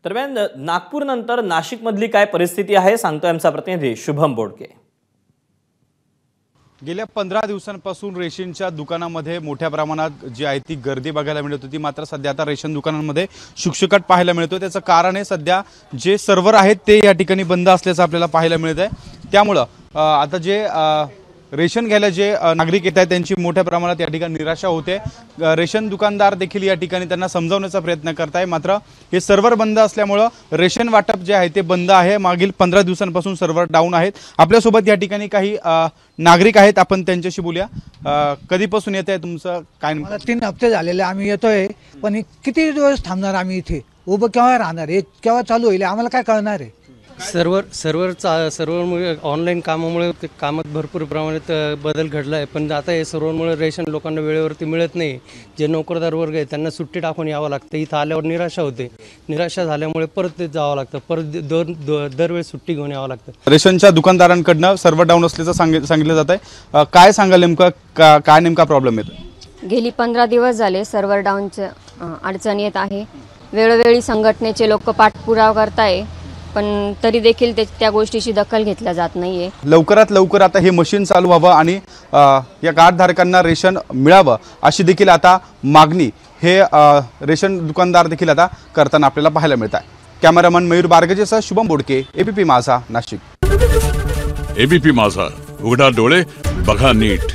दरम्यान नागपूरनंतर नाशिकमधली काय परिस्थिती आहे सांगतोय आमचा प्रतिनिधी शुभम बोडके। गेल्या 15 दिवसांपासून रेशनच्या दुकानांमध्ये मोठ्या प्रमाणात जी आहे ती गर्दी बघायला मिळत होती, मात्र सध्या आता रेशन दुकानांमध्ये शुकशुकाट पाहायला मिळतो। त्याचं कारण आहे सध्या जे सर्व्हर आहेत ते या ठिकाणी बंद असल्याचं आपल्याला पाहायला मिळत आहे। त्यामुळे आता जे रेशन घ्यायला जे नागरिक येत आहेत त्यांची मोठ्या प्रमाणात या ठिकाणी निराशा होते। रेशन दुकानदार देखील या ठिकाणी त्यांना समजावण्याचा प्रयत्न करत आहे, मात्र हे सर्व्हर बंद असल्यामुळे रेशन वाटप जे आहे ते बंद आहे। मागील 15 दिवसांपासून सर्व्हर डाऊन आहेत। आपल्यासोबत या ठिकाणी काही नागरिक आहेत, आपण त्यांच्याशी बोलूया। कधीपासून येत आहे तुमचं काय? 3 हफ्ते झालेले आम्ही येतोय, पण किती दिवस थांबणार आम्ही इथे? उभं केव्हा राहणार? हे केव्हा चालू होईल आम्हाला काय कळणार आहे? सर्व्हरमुळे ऑनलाईन कामामुळे कामात भरपूर प्रमाणात बदल घडला आहे, पण आता हे सर्व्हरमुळे रेशन लोकांना वेळेवरती मिळत नाही। जे नोकरदार वर्ग आहे त्यांना सुट्टी टाकून यावं लागतं। इथं आल्यावर निराशा होते, निराशा झाल्यामुळे परत जावं लागतं, परत दरवेळेस सुट्टी घेऊन यावं लागतं। रेशनच्या दुकानदारांकडनं सर्व्हर डाऊन असल्याचं सांगितलं जात आहे। काय सांगाल नेमकं काय नेमका प्रॉब्लेम येतो? गेली 15 दिवस झाले सर्व्हर डाऊनचं अडचण येत आहे। वेळोवेळी संघटनेचे लोक पाठपुरावा करताय, पण तरी देखील त्या गोष्टीची दखल घेतल्या जात नाहीये। लवकरात लवकर आता हे मशीन चालू व्हावं आणि या कार्डधारकांना रेशन मिळावं अशी देखील आता मागणी हे रेशन दुकानदार देखील आता करताना आपल्याला पाहायला मिळत आहे। कॅमेरामन मयूर बारगजेसह शुभम बोडके, एबीपी माझा, नाशिक। एबीपी माझा, उघडा डोळे बघा नीट।